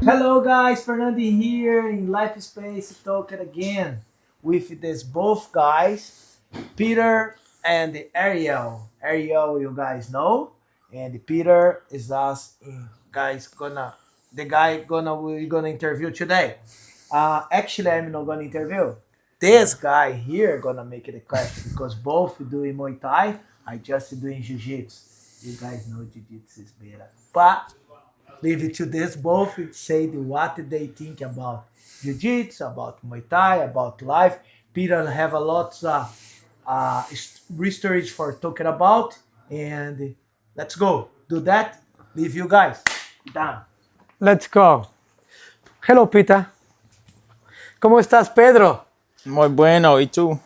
Hello guys, Fernando here in Life Space talking again with these both guys, Peter and Ariel. Ariel, you guys know, and Peter is us guys gonna the guy gonna we're gonna interview today. Actually, I'm not gonna interview. This guy here gonna make it a question because both doing Muay Thai. I just doing Jiu-Jitsu. You guys know Jiu-Jitsu is better, but leave it to this both say what they think about jiu-jitsu, about Muay Thai, about life. Peter have a lot research for talking about, and let's go do that. Leave you guys done. Let's go. Hello, Peter. ¿Cómo estás, Pedro? Muy bueno, ¿y tú?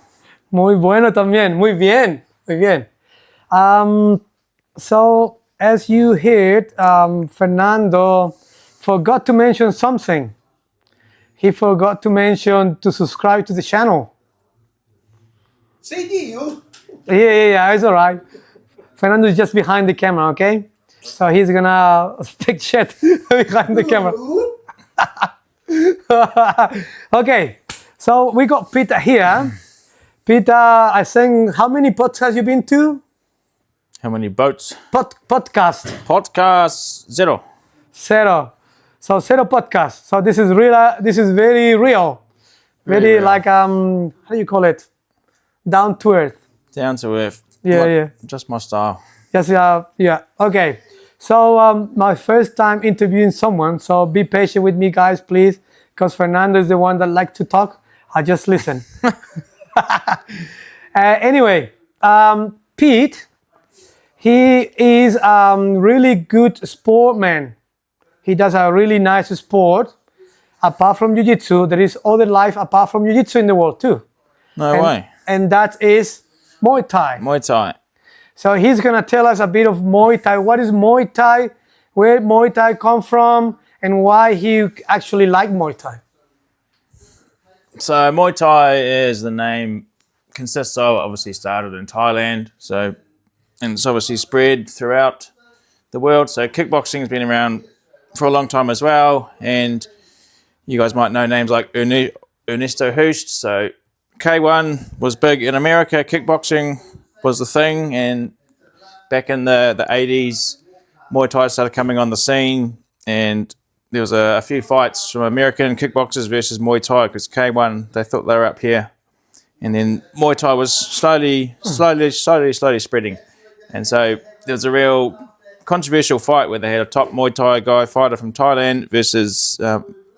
Muy bueno también. Muy bien. Muy bien. So, as you heard, Fernando forgot to mention something. He forgot to mention to subscribe to the channel. Say you. Yeah, it's all right. Fernando is just behind the camera, okay? So he's gonna speak shit behind the camera. Okay, so we got Peter here. Peter, I think, how many podcasts you been to? How many boats? Podcast. Podcast zero. Zero. So zero podcast. So this is real. This is very real. Very real. like how do you call it? Down to earth. Down to earth. Yeah, Like, yeah. Just my style. Yes, yeah. Okay. So my first time interviewing someone. So be patient with me, guys, please, because Fernando is the one that likes to talk. I just listen. Anyway, Pete, he is really good sportman. He does a really nice sport. Apart from jiu-jitsu, there is other life apart from jiu-jitsu in the world too. No way. And that is Muay Thai. Muay Thai. So he's gonna tell us a bit of Muay Thai. What is Muay Thai? Where Muay Thai come from? And why he actually like Muay Thai? So Muay Thai is the name, consists of, obviously started in Thailand. So, and it's obviously spread throughout the world. So kickboxing has been around for a long time as well. And you guys might know names like Ernesto Hoost. So K1 was big in America. Kickboxing was the thing. And back in the 80s, Muay Thai started coming on the scene. And there was a few fights from American kickboxers versus Muay Thai because K1, they thought they were up here. And then Muay Thai was slowly spreading. And so there was a real controversial fight where they had a top Muay Thai guy fighter from Thailand versus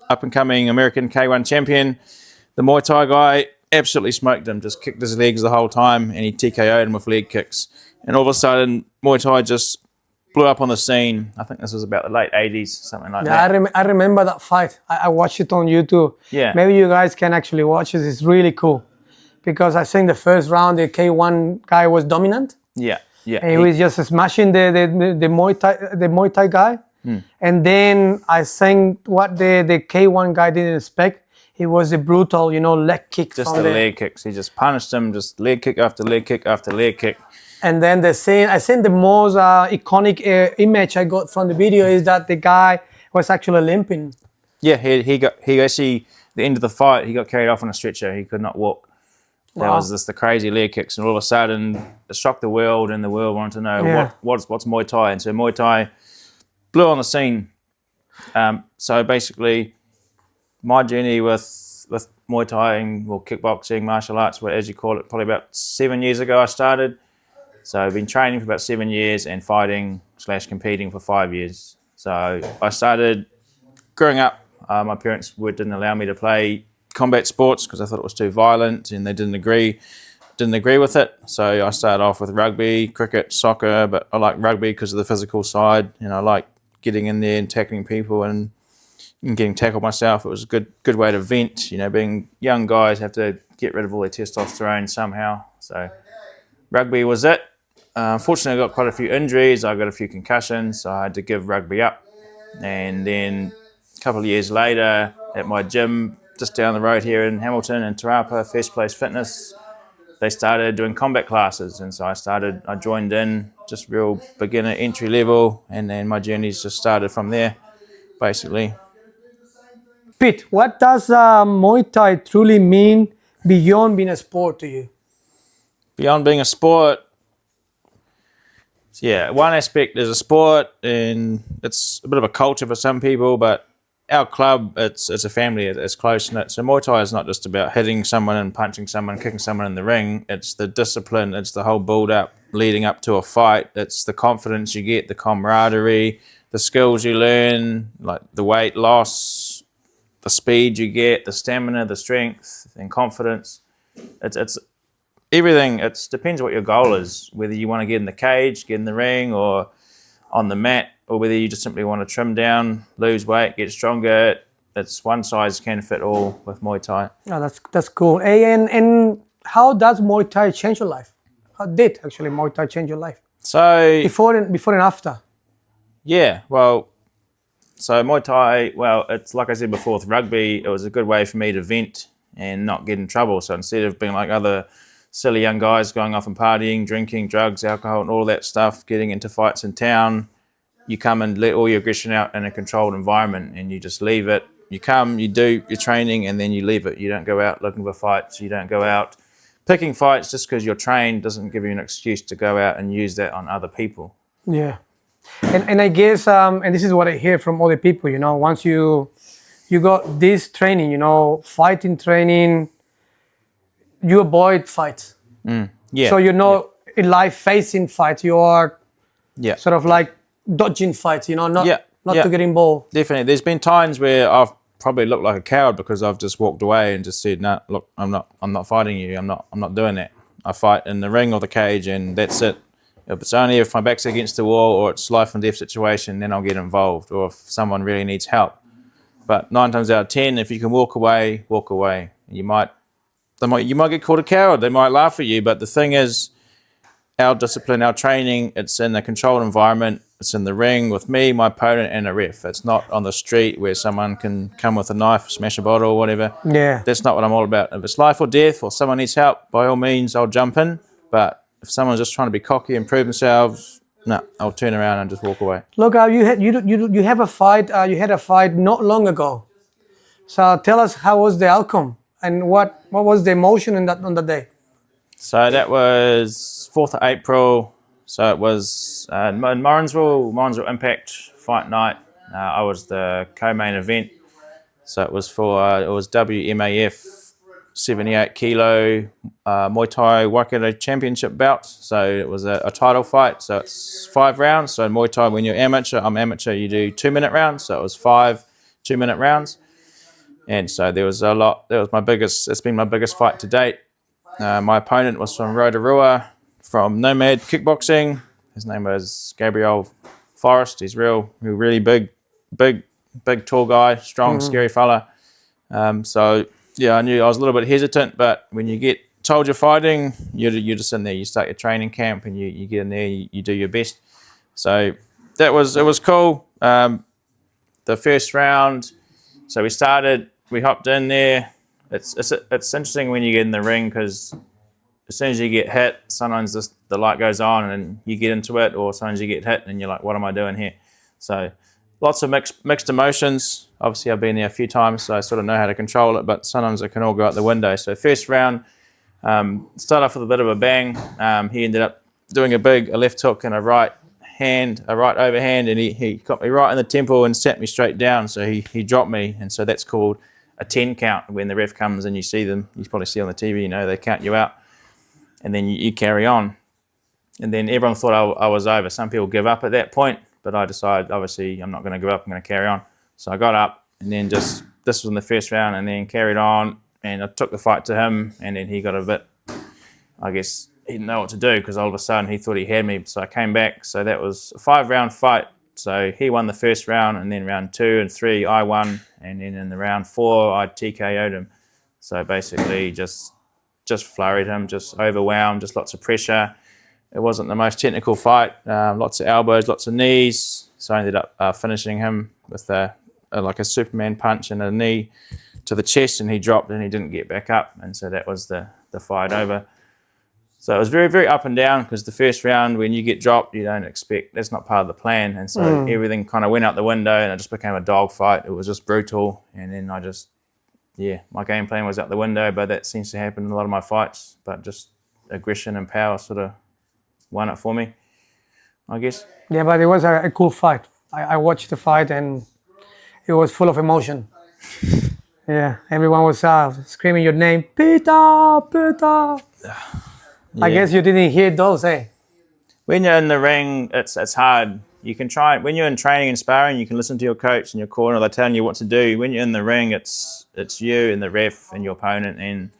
up-and-coming American K1 champion. The Muay Thai guy absolutely smoked him, just kicked his legs the whole time, and he TKO'd him with leg kicks. And all of a sudden, Muay Thai just blew up on the scene. I think this was about the late 80s, something like that. I remember that fight. I watched it on YouTube. Yeah. Maybe you guys can actually watch it. It's really cool. Because I think the first round, the K1 guy was dominant. Yeah. And he was just smashing the Muay Thai guy. And then I think what the K1 guy didn't expect, it was a brutal, leg kick. Just the leg kicks. He just punished him, just leg kick after leg kick after leg kick. And then I think the most iconic image I got from the video is that the guy was actually limping. Yeah, he actually, the end of the fight, he got carried off on a stretcher. He could not walk. That Wow. was just the crazy leg kicks. And all of a sudden, it shocked the world, and the world wanted to know what's Muay Thai. And so Muay Thai blew on the scene. So basically, my journey with Muay Thai and kickboxing, martial arts, as you call it, probably about 7 years ago I started. So I've been training for about 7 years and fighting/competing for 5 years. So I started growing up. My parents didn't allow me to play combat sports because I thought it was too violent, and they didn't agree with it. So I started off with rugby, cricket, soccer, but I like rugby because of the physical side. I like getting in there and tackling people and getting tackled myself. It was a good way to vent. Being young guys have to get rid of all their testosterone somehow. So rugby was it. Unfortunately, I got quite a few injuries. I got a few concussions, so I had to give rugby up. And then a couple of years later, at my gym just down the road here in Hamilton, in Tarapa, First Place Fitness, they started doing combat classes. And so I joined in, just real beginner entry level, and then my journey's just started from there, basically. Pete, what does Muay Thai truly mean beyond being a sport to you? Beyond being a sport, yeah, one aspect is a sport, and it's a bit of a culture for some people. But our club, it's a family. It's close knit. So Muay Thai is not just about hitting someone and punching someone, kicking someone in the ring. It's the discipline. It's the whole build up leading up to a fight. It's the confidence you get, the camaraderie, the skills you learn, like the weight loss, the speed you get, the stamina, the strength, and confidence. It's everything. It depends what your goal is, whether you want to get in the cage, get in the ring, or on the mat, or whether you just simply want to trim down, lose weight, get stronger. It's one size can fit all with Muay Thai. Oh, that's cool. Hey, and how does Muay Thai change your life? How did actually Muay Thai change your life? So Before and after? yeah, well, so Muay Thai, well, it's like I said before with rugby, it was a good way for me to vent and not get in trouble. So instead of being like other silly young guys going off and partying, drinking, drugs, alcohol, and all that stuff, getting into fights in town, you come and let all your aggression out in a controlled environment, and you just leave it. You come, you do your training, and then you leave it. You don't go out looking for fights. You don't go out picking fights just because you're trained doesn't give you an excuse to go out and use that on other people. Yeah. And I guess, and this is what I hear from other people, you know, once you got this training, you know, fighting training, you avoid fights. Yeah. So you're not in life facing fights. You are Yeah. sort of like dodging fights, you know, not Yeah. to get involved. Definitely. There's been times where I've probably looked like a coward because I've just walked away and just said, no, look, I'm not fighting you. I'm not doing that. I fight in the ring or the cage, and that's it. If it's only if my back's against the wall or it's life and death situation, then I'll get involved, or if someone really needs help. But 9 times out of 10, if you can walk away, walk away. You might get called a coward. They might laugh at you, but the thing is, our discipline, our training, it's in a controlled environment. It's in the ring with me, my opponent, and a ref. It's not on the street where someone can come with a knife, smash a bottle or whatever. Yeah. That's not what I'm all about. If it's life or death or someone needs help, by all means, I'll jump in. But if someone's just trying to be cocky and prove themselves, no, I'll turn around and just walk away. Look, you have a fight. You had a fight not long ago. So tell us, how was the outcome and what was the emotion on that day? So that was 4th of April. So it was in Morrinsville Impact Fight Night. I was the co-main event. So it was WMAF 78 kilo Muay Thai Waikato Championship bout. So it was a title fight. So it's 5 rounds. So in Muay Thai, when you're amateur, I'm amateur, you do 2-minute rounds. So it was 5 2-minute rounds. And so there was a lot. It's been my biggest fight to date. My opponent was from Rotorua, from Nomad Kickboxing. His name was Gabriel Forrest. He's really big, tall guy, strong, scary fella. So yeah, I knew I was a little bit hesitant, but when you get told you're fighting, you're just in there. You start your training camp and you get in there, you do your best. So it was cool. The first round, so we hopped in there. It's interesting when you get in the ring because as soon as you get hit, sometimes the light goes on and you get into it, or sometimes you get hit and you're like, what am I doing here? So lots of mixed emotions. Obviously, I've been there a few times, so I sort of know how to control it, but sometimes it can all go out the window. So first round, started off with a bit of a bang. He ended up doing a left hook and a right overhand, and he got me right in the temple and sat me straight down. So he dropped me, and so that's called a 10 count. When the ref comes and you see them, you probably see on the TV, you know, they count you out, and then you carry on. And then everyone thought I was over. Some people give up at that point, but I decided, obviously, I'm not going to give up. I'm going to carry on. So I got up, and then this was in the first round, and then carried on, and I took the fight to him, and then he got a bit, I guess, he didn't know what to do because all of a sudden he thought he had me. So I came back. So that was a 5-round fight. So he won the first round, and then round 2 and 3 I won, and then in the round 4 I TKO'd him. So basically just flurried him, just overwhelmed, just lots of pressure. It wasn't the most technical fight, lots of elbows, lots of knees. So I ended up finishing him with like a Superman punch and a knee to the chest, and he dropped and he didn't get back up. And so that was the fight over. So it was very, very up and down because the first round, when you get dropped, you don't expect, that's not part of the plan. And so everything kind of went out the window and it just became a dog fight. It was just brutal. And then my game plan was out the window, but that seems to happen in a lot of my fights. But just aggression and power sort of won it for me, I guess. Yeah, but it was a cool fight. I watched the fight and it was full of emotion. Yeah, everyone was screaming your name, Peter, Peter. Yeah. I guess you didn't hear those, eh? When you're in the ring, it's hard. You can try, when you're in training and sparring, you can listen to your coach in your corner. They're telling you what to do. When you're in the ring, it's you and the ref and your opponent, and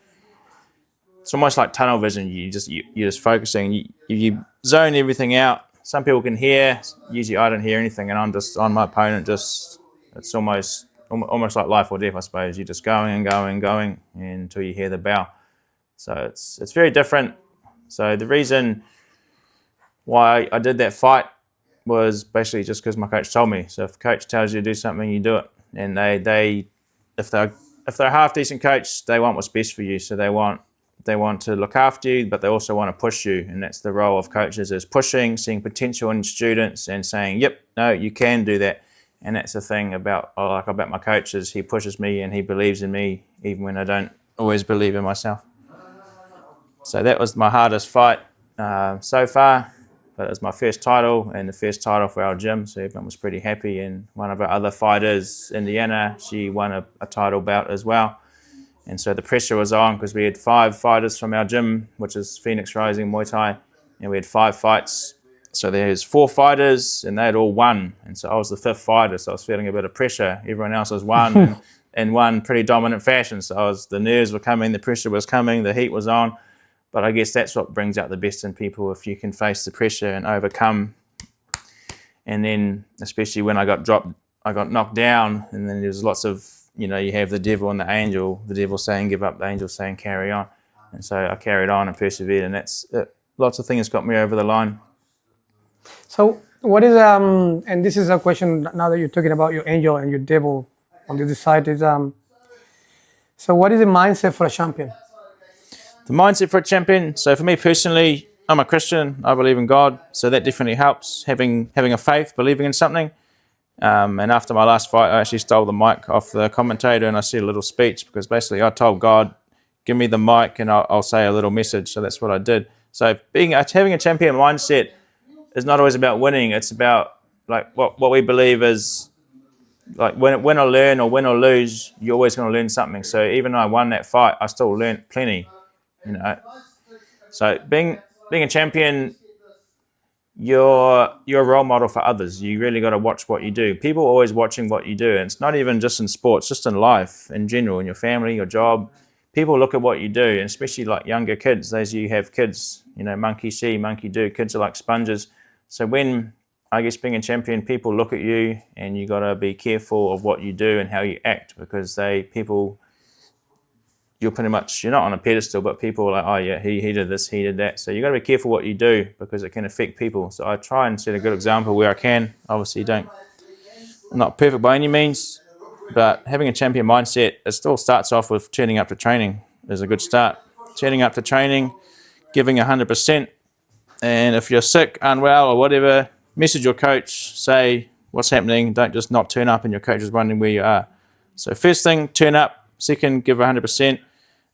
it's almost like tunnel vision. You're just focusing. You zone everything out. Some people can hear. Usually, I don't hear anything, and I'm just on my opponent. It's almost like life or death, I suppose. You're just going and going and going until you hear the bell. So it's very different. So the reason why I did that fight was basically just because my coach told me. So if the coach tells you to do something, you do it. And if they're a half decent coach, they want what's best for you. So they want to look after you, but they also want to push you. And that's the role of coaches, is pushing, seeing potential in students and saying, yep, no, you can do that. And that's the thing about my coach, is he pushes me and he believes in me even when I don't always believe in myself. So that was my hardest fight so far, but it was my first title and the first title for our gym, so everyone was pretty happy. And one of our other fighters, Indiana, she won a title bout as well. And so the pressure was on because we had 5 fighters from our gym, which is Phoenix Rising Muay Thai, and we had 5 fights. So there's 4 fighters and they had all won. And so I was the 5th fighter, so I was feeling a bit of pressure. Everyone else has won in one pretty dominant fashion. So the nerves were coming, the pressure was coming, the heat was on. But I guess that's what brings out the best in people, if you can face the pressure and overcome. And then, especially when I got dropped, I got knocked down, and then there's lots of, you have the devil and the angel. The devil saying give up, the angel saying carry on. And so I carried on and persevered, and that's it. Lots of things got me over the line. So what is, and this is a question now that you're talking about your angel and your devil on the other side, is, so what is the mindset for a champion? The mindset for a champion. So for me personally, I'm a Christian. I believe in God. So that definitely helps, having a faith, believing in something. And after my last fight, I actually stole the mic off the commentator and I said a little speech, because basically I told God, give me the mic and I'll say a little message. So that's what I did. So having a champion mindset is not always about winning. It's about like what we believe is, like win or learn or win or lose, you're always going to learn something. So even though I won that fight, I still learned plenty. So being a champion, you're a role model for others. You really got to watch what you do. People are always watching what you do, and it's not even just in sports, just in life in general, in your family, your job. People look at what you do, and especially like younger kids. Those of you who have kids, monkey see, monkey do. Kids are like sponges. So when, I guess, being a champion, people look at you, and you got to be careful of what you do and how you act, because you're not on a pedestal, but people are like, oh yeah, he did this, he did that. So you got to be careful what you do, because it can affect people. So I try and set a good example where I can. Obviously, I'm not perfect by any means, but having a champion mindset, it still starts off with turning up to training is a good start. Turning up to training, giving 100%. And if you're sick, unwell, or whatever, message your coach, say what's happening. Don't just not turn up and your coach is wondering where you are. So first thing, turn up. Second, give 100%.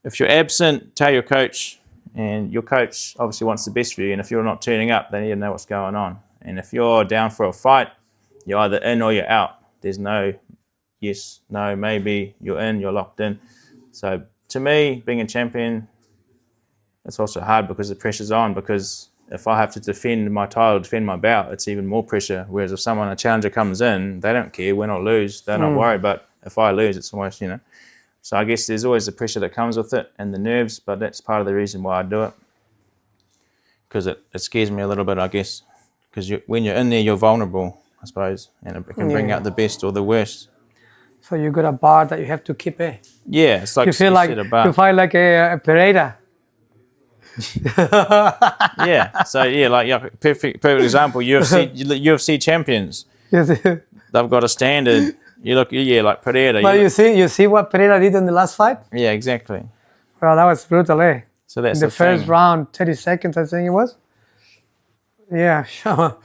If you're absent, tell your coach, and your coach obviously wants the best for you. And if you're not turning up, they need to know what's going on. And if you're down for a fight, you're either in or you're out. There's no yes, no, maybe. You're in, you're locked in. So to me, being a champion, it's also hard because the pressure's on, because if I have to defend my title, defend my bout, it's even more pressure. Whereas if a challenger comes in, they don't care, win or lose, they're not worried. But if I lose, it's almost, So I guess there's always the pressure that comes with it and the nerves, but that's part of the reason why I do it. Because it scares me a little bit, I guess. Because when you're in there, you're vulnerable, I suppose, and it can bring out the best or the worst. So you got a bar that you have to keep it. Yeah, it's like you feel like a bar. You fight like a Pereira. Yeah. So perfect example. UFC champions. Yes. They've got a standard. You look, like Pereira. But you see what Pereira did in the last fight? Yeah, exactly. Well, that was brutal, eh? So that's the first thing. round, 30 seconds, I think it was. Yeah, sure.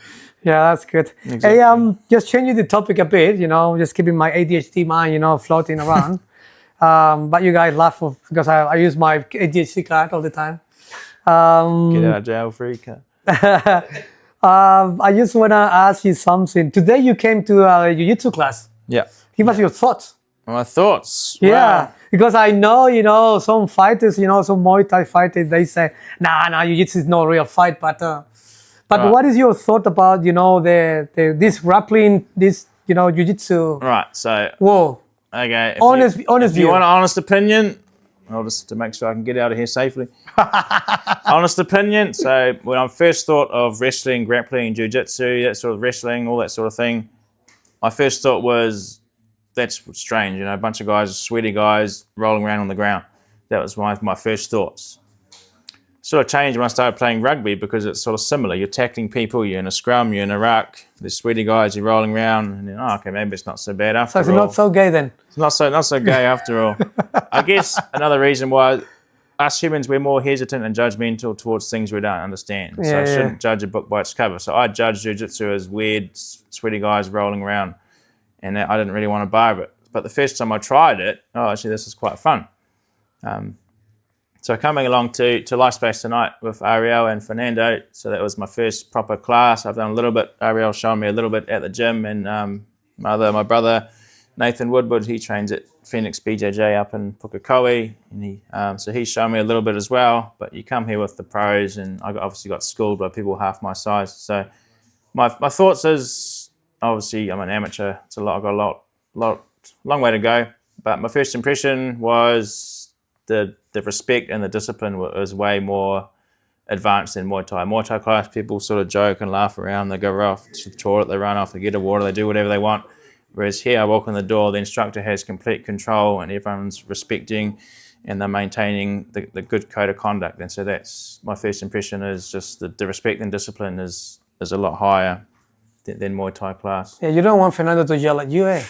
Yeah, that's good. Exactly. Hey, just changing the topic a bit, just keeping my ADHD mind, floating around. But you guys laugh because I use my ADHD card all the time. Get out of jail free card. I just want to ask you something. Today you came to a jiu-jitsu class. Yeah. Give us your thoughts. My thoughts. Yeah, Wow. because I know, some fighters, some Muay Thai fighters, they say, nah, jiu-jitsu is no real fight. But Right. what is your thought about, this grappling, this, jiu-jitsu? Right. So, Whoa. okay. Honest If you view. want an honest opinion, I'll just to make sure I can get out of here safely. Honest opinion. So when I first thought of wrestling, grappling, jiu-jitsu, that sort of wrestling, all that sort of thing, my first thought was, that's strange, a bunch of guys, sweaty guys rolling around on the ground. That was my first thoughts. Sort of changed when I started playing rugby because it's sort of similar. You're tackling people, you're in a scrum, you're in a ruck, there's sweaty guys, you're rolling around, and then, okay, maybe it's not so bad after all. So it's not so gay then. It's not so gay after all. I guess another reason why us humans, we're more hesitant and judgmental towards things we don't understand. So I shouldn't judge a book by its cover. So I judge jiu-jitsu as weird, sweaty guys rolling around, and I didn't really want to buy it. But the first time I tried it, actually this is quite fun. So coming along to Lifespace tonight with Ariel and Fernando, so that was my first proper class. I've done a little bit, Ariel showing me a little bit at the gym, and my brother Nathan Woodward, he trains at Phoenix BJJ up in Pukekohe, and so he's shown me a little bit as well. But you come here with the pros, and I obviously got schooled by people half my size. So my thoughts is, obviously I'm an amateur. I've got a long way to go. But my first impression was the respect and the discipline was way more advanced than Muay Thai. Muay Thai class, people sort of joke and laugh around. They go off to the toilet, they run off, they get a water, they do whatever they want. Whereas here, I walk in the door, the instructor has complete control and everyone's respecting and they're maintaining the good code of conduct. And so that's my first impression, is just the respect and discipline is a lot higher than Muay Thai class. Yeah, you don't want Fernando to yell at you, eh?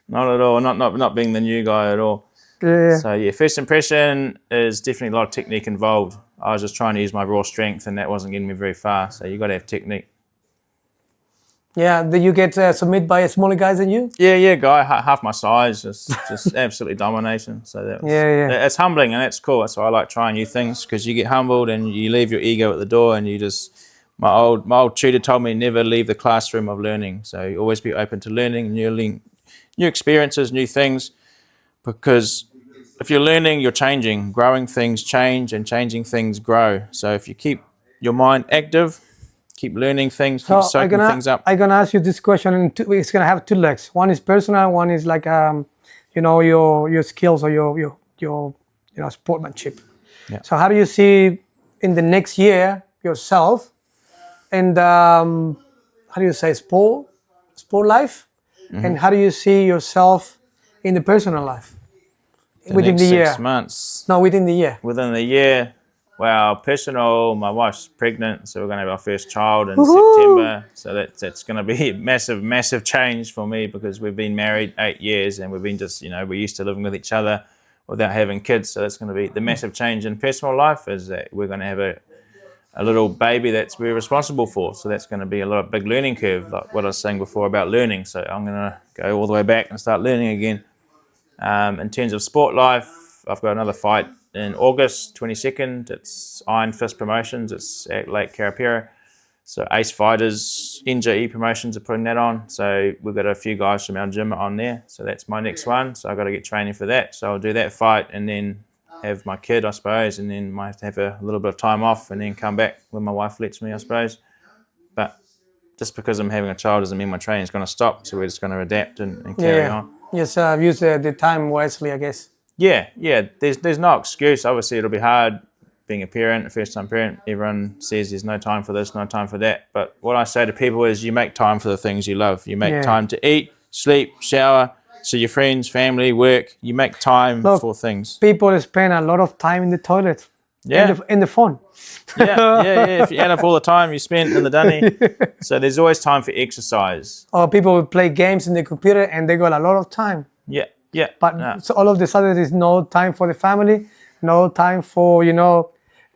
Not at all, not being the new guy at all. Yeah. So yeah, first impression is definitely a lot of technique involved. I was just trying to use my raw strength and that wasn't getting me very far. So you got to have technique. Yeah, did you get submitted by smaller guys than you? Yeah, guy half my size, just absolutely domination. So that was, it's humbling and that's cool. That's why I like trying new things, because you get humbled and you leave your ego at the door, and you just. My old tutor told me never leave the classroom of learning. So you always be open to learning, new experiences, new things. Because if you're learning, you're changing. Growing things change and changing things grow. So if you keep your mind active, keep learning things, keep soaking things up. I'm going to ask you this question, and it's going to have two legs. One is personal, one is like, your skills or your sportsmanship. Yeah. So how do you see in the next year yourself and, how do you say, sport life? Mm-hmm. And how do you see yourself in the personal life? Within the year. 6 months. No, within the year. Within the year. Well, personal, my wife's pregnant, so we're going to have our first child in September. So that's going to be a massive change for me, because we've been married 8 years and we've been we're used to living with each other without having kids. So that's going to be the massive change in personal life, is that we're going to have a little baby that's we're responsible for. So that's going to be a big learning curve, like what I was saying before about learning. So I'm going to go all the way back and start learning again. In terms of sport life, I've got another fight in August 22nd. It's Iron Fist Promotions. It's at Lake Karapira. So Ace Fighters, NJE Promotions are putting that on. So we've got a few guys from our gym on there. So that's my next one. So I've got to get training for that. So I'll do that fight and then have my kid, I suppose, and then might have a little bit of time off and then come back when my wife lets me, I suppose. But just because I'm having a child doesn't mean my training is going to stop. So we're just going to adapt and carry on. Yes, use the time wisely, I guess. Yeah. There's no excuse. Obviously, it'll be hard being a parent, a first-time parent. Everyone says there's no time for this, no time for that. But what I say to people is, you make time for the things you love. You make time to eat, sleep, shower, see your friends, family, work. You make time for things. People spend a lot of time in the toilet. Yeah. In the phone. Yeah. If you add up all the time you spent in the dunny. So there's always time for exercise. Or people play games in the computer and they got a lot of time. Yeah. But so all of the sudden there's no time for the family. no time for,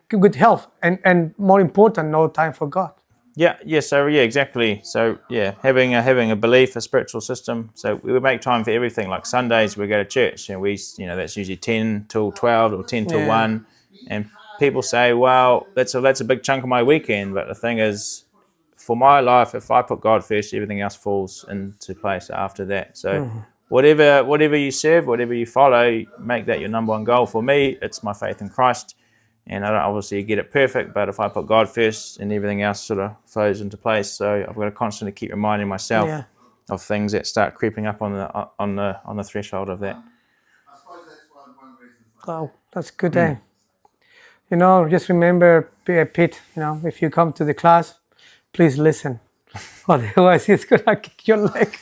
good health, and more important, no time for God. Exactly. So having a belief, a spiritual system. So we would make time for everything. Like Sundays, we go to church, and that's usually 10 till 12 or 10 till 1. And people say, well, that's a big chunk of my weekend. But the thing is, for my life, if I put God first, everything else falls into place after that. So whatever you serve, whatever you follow, make that your number one goal. For me, it's my faith in Christ. And I don't obviously get it perfect, but if I put God first, and everything else sort of flows into place. So I've got to constantly keep reminding myself of things that start creeping up on the threshold of that. Oh, that's good. Just remember, Pete. If you come to the class, please listen. Otherwise, he's gonna kick your leg.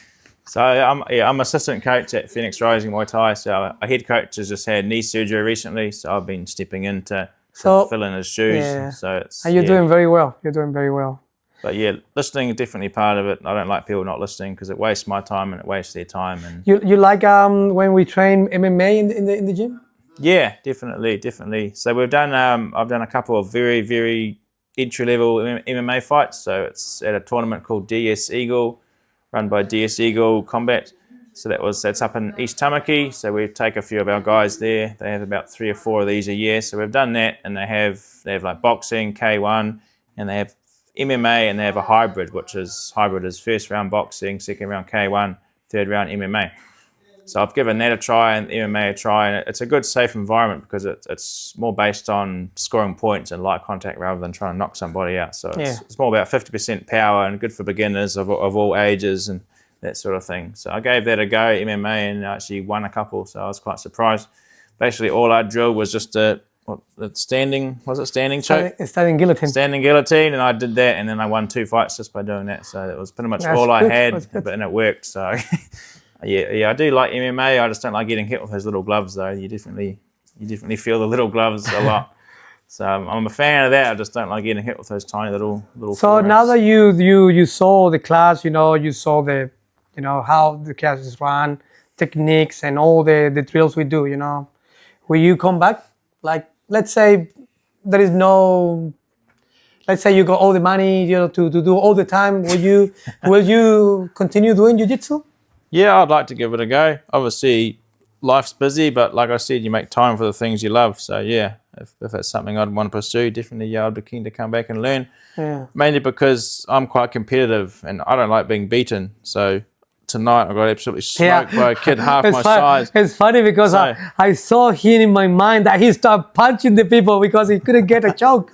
So I'm assistant coach at Phoenix Rising Muay Thai. So our head coach has just had knee surgery recently. So I've been stepping in to fill in his shoes. Yeah. So you're doing very well. You're doing very well. But listening is definitely part of it. I don't like people not listening because it wastes my time and it wastes their time. And you like when we train MMA in the gym? Yeah, definitely. So we've done. I've done a couple of very, very entry-level MMA fights. So it's at a tournament called DS Eagle, run by DS Eagle Combat. So that's up in East Tamaki. So we take a few of our guys there. They have about 3 or 4 of these a year. So we've done that, and they have like boxing, K1, and they have MMA, and they have a hybrid, which is first round boxing, second round K1, third round MMA. So I've given that a try and MMA a try, and it's a good, safe environment because it's more based on scoring points and light contact rather than trying to knock somebody out. So it's more about 50% power and good for beginners of all ages and that sort of thing. So I gave that a go, MMA, and I actually won a couple, so I was quite surprised. Basically, all I drilled was just standing choke? Standing guillotine. Standing guillotine, and I did that, and then I won 2 fights just by doing that. So that was pretty much all I had, and it worked. So I do like MMA. I just don't like getting hit with those little gloves, though. You definitely feel the little gloves a lot. So I'm a fan of that. I just don't like getting hit with those tiny little. So now that you saw the class, you saw the, how the class is run, techniques, and all the drills we do. Will you come back? Like, let's say there is no. Let's say you got all the money, to do all the time. Will you continue doing jiu-jitsu? Yeah, I'd like to give it a go. Obviously, life's busy, but like I said, you make time for the things you love. So yeah, if that's something I'd want to pursue, definitely I'd be keen to come back and learn. Yeah. Mainly because I'm quite competitive and I don't like being beaten. So tonight I got absolutely smoked by a kid half my size. It's funny because I saw him in my mind that he started punching the people because he couldn't get a choke.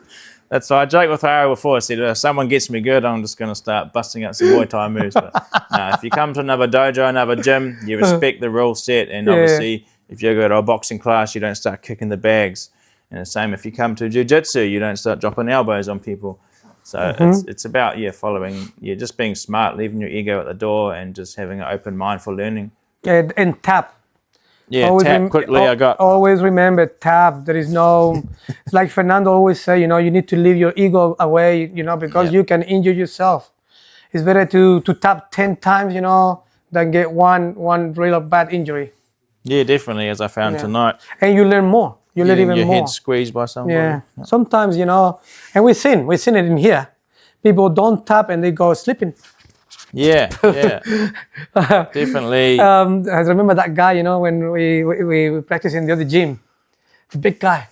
That's why I joked with Harry before. I said, if someone gets me good, I'm just going to start busting out some Muay Thai moves. But no, if you come to another dojo, another gym, you respect the rule set. And obviously, if you go to a boxing class, you don't start kicking the bags. And the same if you come to jiu-jitsu, you don't start dropping elbows on people. So it's about, following, just being smart, leaving your ego at the door and just having an open mind for learning. And tap. Yeah, always tap quickly. Always remember, tap. There is no. It's like Fernando always say. You need to leave your ego away. Because you can injure yourself. It's better to tap 10 times. Than get one real bad injury. Yeah, definitely. As I found tonight. And you learn more. You learn even more. Your head squeezed by somebody. Yeah. Sometimes and we've seen it in here. People don't tap and they go sleeping. Yeah, definitely. I remember that guy, when we practiced in the other gym, the big guy,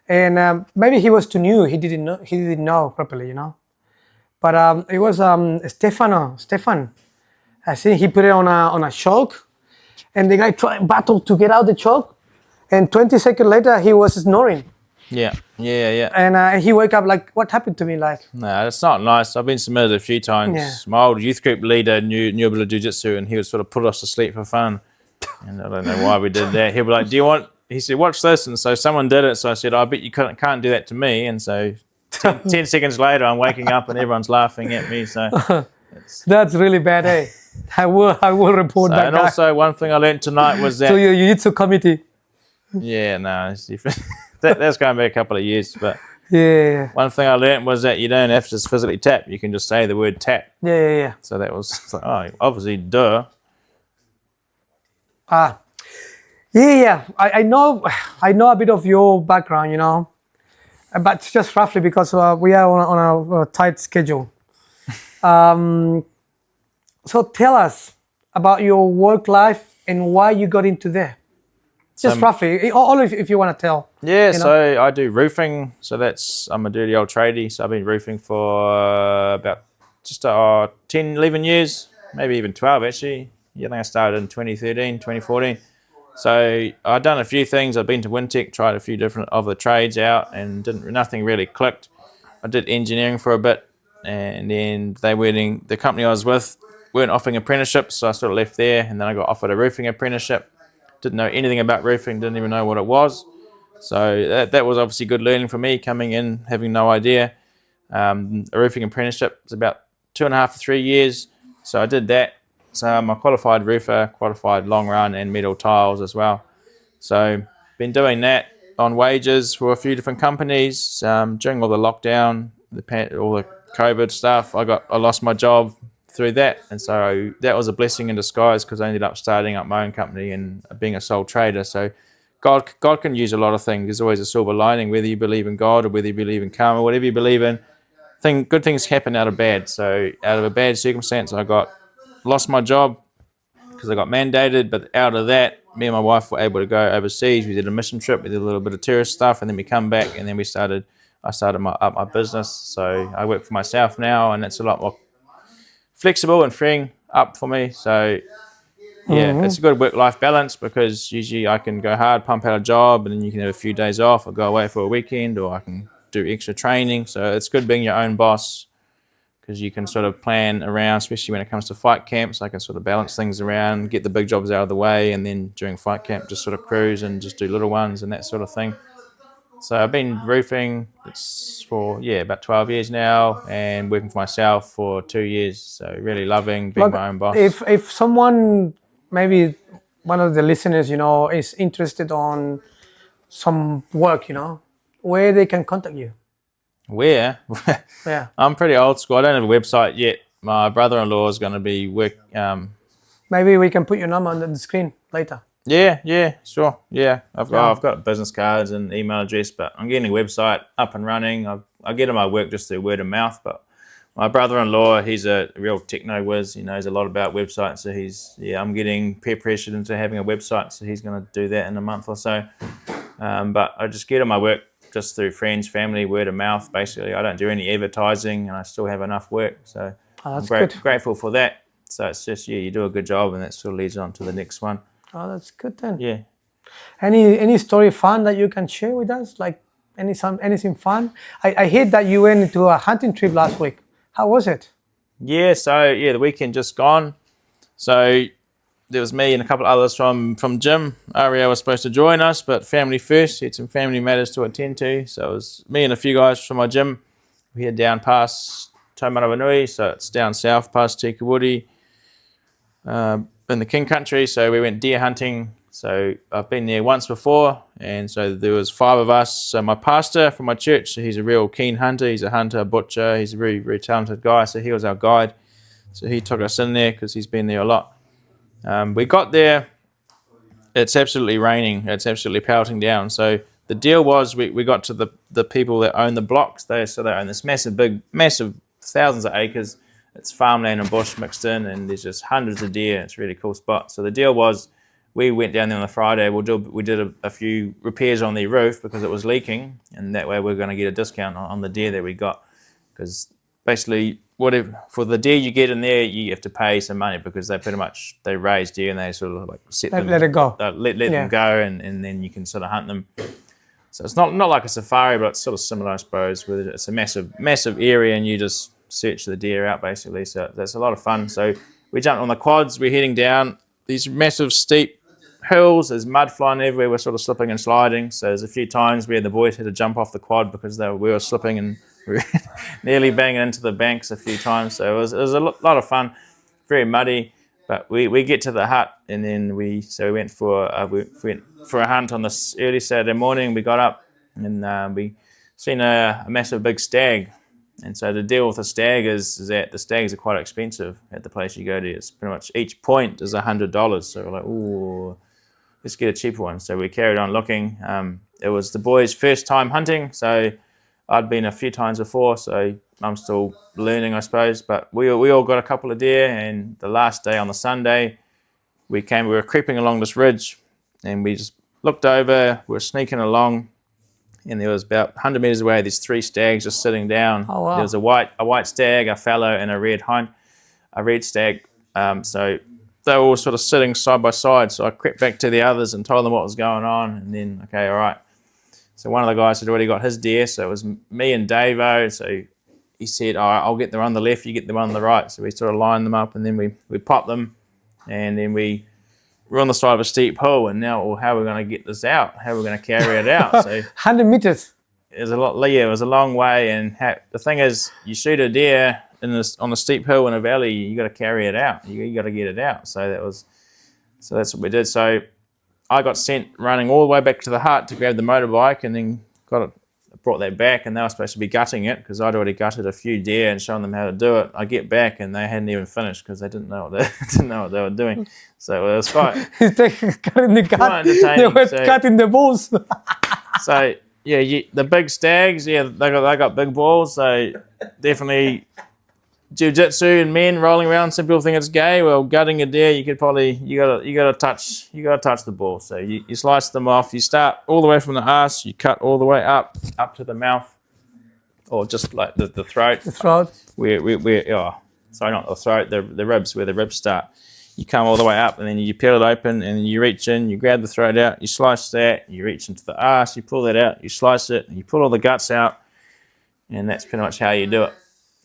and maybe he was too new. He didn't know properly, But it was Stefan. I think he put it on a choke, and the guy tried battle to get out the choke, and 20 seconds later he was snoring. Yeah. And he woke up like, what happened to me? Like, no, that's not nice. I've been submitted a few times. Yeah. My old youth group leader knew a bit of jiu-jitsu, and he would sort of put us to sleep for fun. And I don't know why we did that. He'd be like, he said, watch this. And so someone did it. So I said, I bet you can't do that to me. And so 10 seconds later, I'm waking up and everyone's laughing at me. So that's really bad, eh? I will report that. And also, one thing I learned tonight was that. So your jiu-jitsu committee. Yeah, no, it's different. That's going back a couple of years, but one thing I learned was that you don't have to just physically tap. You can just say the word tap. Yeah. So that was like, obviously, duh. Yeah. I know a bit of your background, you know, but just roughly because we are on a tight schedule. So tell us about your work life and why you got into there. Just So, roughly, all if you want to tell. yeah, You know? so I do roofing. So I'm a dirty old tradie. So I've been roofing for about just 10, 11 years, maybe even 12 actually. Yeah, I think I started in 2013, 2014. So I've done a few things. I've been to Wintec, tried a few different of the trades out, and nothing really clicked. I did engineering for a bit, and then the company I was with weren't offering apprenticeships, so I sort of left there, and then I got offered a roofing apprenticeship. Didn't know anything about roofing, didn't even know what it was. So that was obviously good learning for me, coming in, having no idea. A roofing apprenticeship was about 2.5 to 3 years. So I did that. So I'm a qualified roofer, qualified long run and metal tiles as well. So been doing that on wages for a few different companies. During all the lockdown, all the COVID stuff, I lost my job through that, and so that was a blessing in disguise because I ended up starting up my own company and being a sole trader. So God can use a lot of things. There's always a silver lining, whether you believe in God or whether you believe in karma, whatever you believe in. Good things happen out of bad. So out of a bad circumstance, I lost my job because I got mandated. But out of that, me and my wife were able to go overseas. We did a mission trip. We did a little bit of tourist stuff, and then we come back, and then I started my business. So I work for myself now, and it's a lot more flexible and freeing up for me. So yeah, it's a good work-life balance because usually I can go hard, pump out a job, and then you can have a few days off or go away for a weekend, or I can do extra training. So it's good being your own boss because you can sort of plan around, especially when it comes to fight camps. I can sort of balance things around, get the big jobs out of the way, and then during fight camp just sort of cruise and just do little ones and that sort of thing. So I've been roofing for about 12 years now, and working for myself for 2 years. So really loving being my own boss. If someone, maybe one of the listeners, you know, is interested on some work, you know, where they can contact you. Where? Yeah. I'm pretty old school. I don't have a website yet. My brother-in-law is going to be Maybe we can put your number on the screen later. Yeah, sure. Yeah, I've got business cards and email address, but I'm getting a website up and running. I get my work just through word of mouth, but my brother-in-law, he's a real techno whiz. He knows a lot about websites, so I'm getting peer pressured into having a website, so he's going to do that in a month or so. But I just get all my work just through friends, family, word of mouth, basically. I don't do any advertising, and I still have enough work, so I'm grateful for that. So it's just, you do a good job, and that sort of leads on to the next one. Oh, that's good then. Yeah. Any story fun that you can share with us? Like anything fun? I heard that you went into a hunting trip last week. How was it? Yeah, so the weekend just gone. So there was me and a couple of others from gym. Ariel was supposed to join us, but family first. He had some family matters to attend to. So it was me and a few guys from my gym. We head down past Taumarawanui, so it's down south past Tikawuri, in the King Country. So we went deer hunting. So I've been there once before, and so there was 5 of us. So my pastor from my church, he's a real keen hunter. He's a hunter, a butcher. He's a very, very talented guy. So he was our guide. So he took us in there because he's been there a lot. We got there. It's absolutely raining. It's absolutely pelting down. So the deal was we got to the people that own the blocks. They own this massive thousands of acres. It's farmland and bush mixed in, and there's just hundreds of deer. It's a really cool spot. So the deal was, we went down there on the Friday. We did a few repairs on the roof because it was leaking, and that way we're going to get a discount on the deer that we got. Because basically, for the deer you get in there, you have to pay some money because they raise deer and they sort of like Let it go. Let them go, and then you can sort of hunt them. So it's not like a safari, but it's sort of similar, I suppose. Where it's a massive area, and you just search the deer out basically. So that's a lot of fun. So we jumped on the quads. We're heading down these massive steep hills. There's mud flying everywhere. We're sort of slipping and sliding. So there's a few times where the boys had to jump off the quad because we were slipping and we were nearly banging into the banks a few times. So it was a lot of fun. Very muddy, but we get to the hut, and then we went for a hunt on this early Saturday morning. We got up and we seen a massive big stag. And so the deal with the stag is that the stags are quite expensive at the place you go to. It's pretty much each point is $100. So we're like, ooh, let's get a cheaper one. So we carried on looking. It was the boys' first time hunting, so I'd been a few times before, so I'm still learning, I suppose. But we all got a couple of deer, and the last day on the Sunday, we were creeping along this ridge, and we just looked over, we were sneaking along, and there was about 100 meters away, there's 3 stags just sitting down. Oh, wow. There was a white stag, a fallow, and a red stag. So they were all sort of sitting side by side. So I crept back to the others and told them what was going on. And then, okay, all right. So one of the guys had already got his deer. So it was me and Davo. So he said, all right, I'll get the one on the left, you get the one on the right. So we sort of lined them up, and then we popped them. And then we were on the side of a steep hill. And now, well, how are we going to get this out? How are we going to carry it out? So 100 meters. it was a long way. And the thing is, you shoot a deer on a steep hill in a valley, you got to carry it out. You got to get it out. So that's what we did. So I got sent running all the way back to the hut to grab the motorbike, and then brought that back, and they were supposed to be gutting it because I'd already gutted a few deer and shown them how to do it. I get back and they hadn't even finished because they didn't know what they were doing. So it was quite Cutting the gut. They entertaining. were cutting the balls. So yeah, the big stags, they got big balls. So definitely jiu-jitsu and men rolling around. Some people think it's gay. Well, gutting a deer, you gotta touch the ball. So you slice them off. You start all the way from the arse. You cut all the way up to the mouth, or just like the throat. The throat. Sorry, not the throat. The ribs, where the ribs start. You come all the way up, and then you peel it open, and you reach in. You grab the throat out. You slice that. You reach into the arse. You pull that out. You slice it. And you pull all the guts out, and that's pretty much how you do it.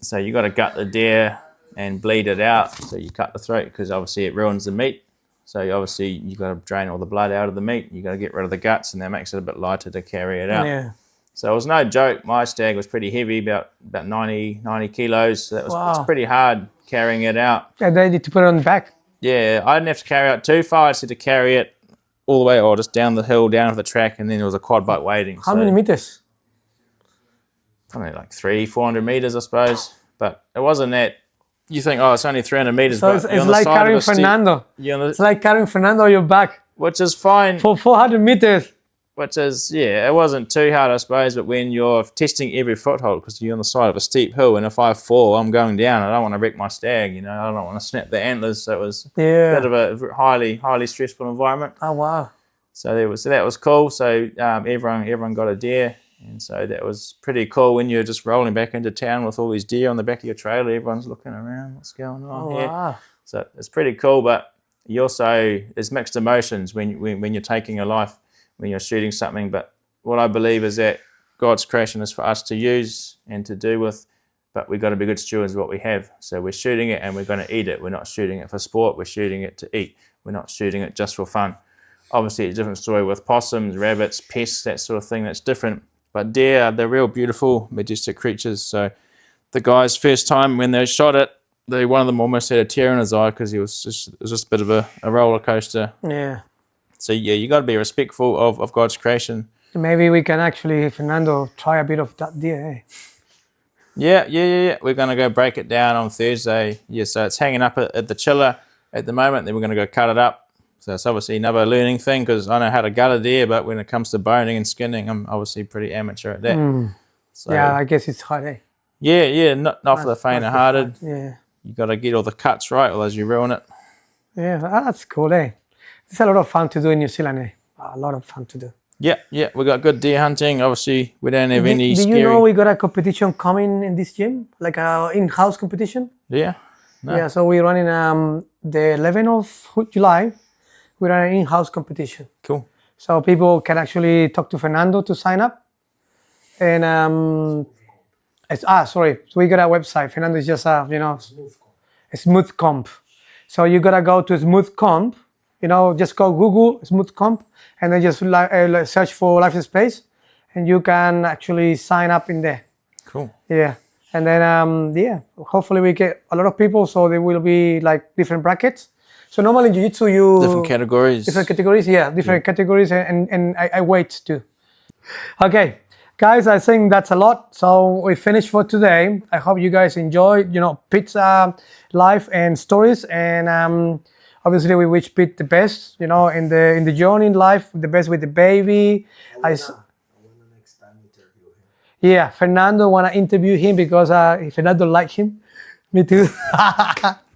So you got to gut the deer and bleed it out. So you cut the throat because obviously it ruins the meat. So you got to drain all the blood out of the meat. You got to get rid of the guts, and that makes it a bit lighter to carry it out. Yeah. So it was no joke. My stag was pretty heavy, about 90 kilos. So it's pretty hard carrying it out. And they need to put it on the back. Yeah, I didn't have to carry it too far. I just had to carry it all the way, or just down the hill, down to the track, and then there was a quad bike waiting. How many meters? Probably like 300-400 meters, I suppose. But it wasn't that. You think, it's only 300 meters. So it's like carrying Fernando. It's like carrying Fernando on your back. Which is fine. For 400 meters. Which is, it wasn't too hard, I suppose. But when you're testing every foothold, because you're on the side of a steep hill, and if I fall, I'm going down. I don't want to wreck my stag, I don't want to snap the antlers. So it was a bit of a highly stressful environment. Oh, wow. So that was cool. So everyone got a deer. And so that was pretty cool when you're just rolling back into town with all these deer on the back of your trailer. Everyone's looking around, what's going on here? Wow. So it's pretty cool, but there's mixed emotions when you're taking a life, when you're shooting something. But what I believe is that God's creation is for us to use and to do with, but we've got to be good stewards of what we have. So we're shooting it and we're going to eat it. We're not shooting it for sport, we're shooting it to eat. We're not shooting it just for fun. Obviously, it's a different story with possums, rabbits, pests, that sort of thing, that's different. But deer, they're real beautiful, majestic creatures. So the guys, first time when they shot it, one of them almost had a tear in his eye because it was just a bit of a roller coaster. Yeah. So you got to be respectful of God's creation. Maybe we can actually, Fernando, try a bit of that deer. Yeah. We're going to go break it down on Thursday. Yeah, so it's hanging up at the chiller at the moment. Then we're going to go cut it up. So it's obviously another learning thing because I know how to gut a deer, but when it comes to boning and skinning, I'm obviously pretty amateur at that. So, yeah, I guess it's hard, eh? Yeah, not for the faint-hearted. Yeah. You got to get all the cuts right, otherwise you ruin it. Yeah, that's cool, eh? It's a lot of fun to do in New Zealand, eh? A lot of fun to do. Yeah, we got good deer hunting. Obviously, we don't have any scary... Do you know we got a competition coming in this gym? Like an in-house competition? Yeah? No. Yeah, so we're running the 11th of July. We're running an in-house competition. Cool. So people can actually talk to Fernando to sign up. And so we got a website. Fernando is just a smooth comp. So you gotta go to smooth comp. Just go Google smooth comp, and then just search for Life in Space, and you can actually sign up in there. Cool. Yeah, and then hopefully we get a lot of people. So there will be like different brackets. So normally in Jiu-Jitsu different categories. Different categories, and I weight too. Okay, guys, I think that's a lot. So we finished for today. I hope you guys enjoyed, Pete's life and stories. And Obviously, we wish Pete the best, in the journey in life, the best with the baby. I wanna next time interview him. Yeah, Fernando wanna interview him because Fernando like him. Me too.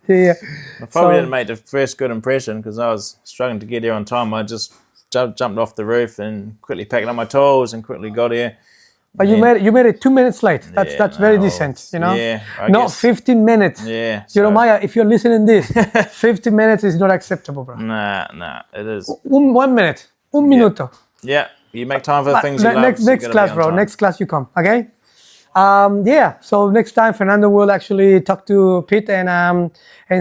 Yeah. I probably didn't make the first good impression because I was struggling to get here on time. I just jumped off the roof and quickly packed up my tools and quickly got here. But you made it 2 minutes late. That's very decent, Yeah, I Not guess, 15 minutes. Yeah. Jeremiah, if you're listening this, 15 minutes is not acceptable, bro. Nah, it is. 1 minute. Un minuto. Yeah, you make time for the things you love. Next so you gotta class, be on bro. time. Next class you come, okay? Yeah. So next time Fernando will actually talk to Pete and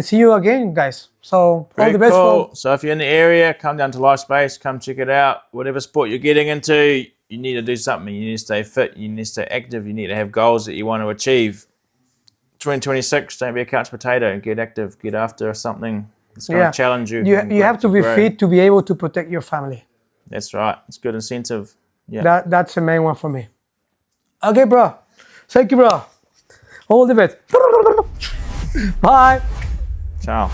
see you again, guys. So all Very the best cool. for. So if you're in the area, come down to Life Space, come check it out. Whatever sport you're getting into, you need to do something. You need to stay fit. You need to stay active. You need to have goals that you want to achieve. 2026, don't be a couch potato. Get active. Get after something that's going to challenge you. You have to be grow. fit to be able to protect your family. That's right. It's good incentive. Yeah. That's the main one for me. Okay, bro. Thank you, bro. All the best. Bye. Ciao.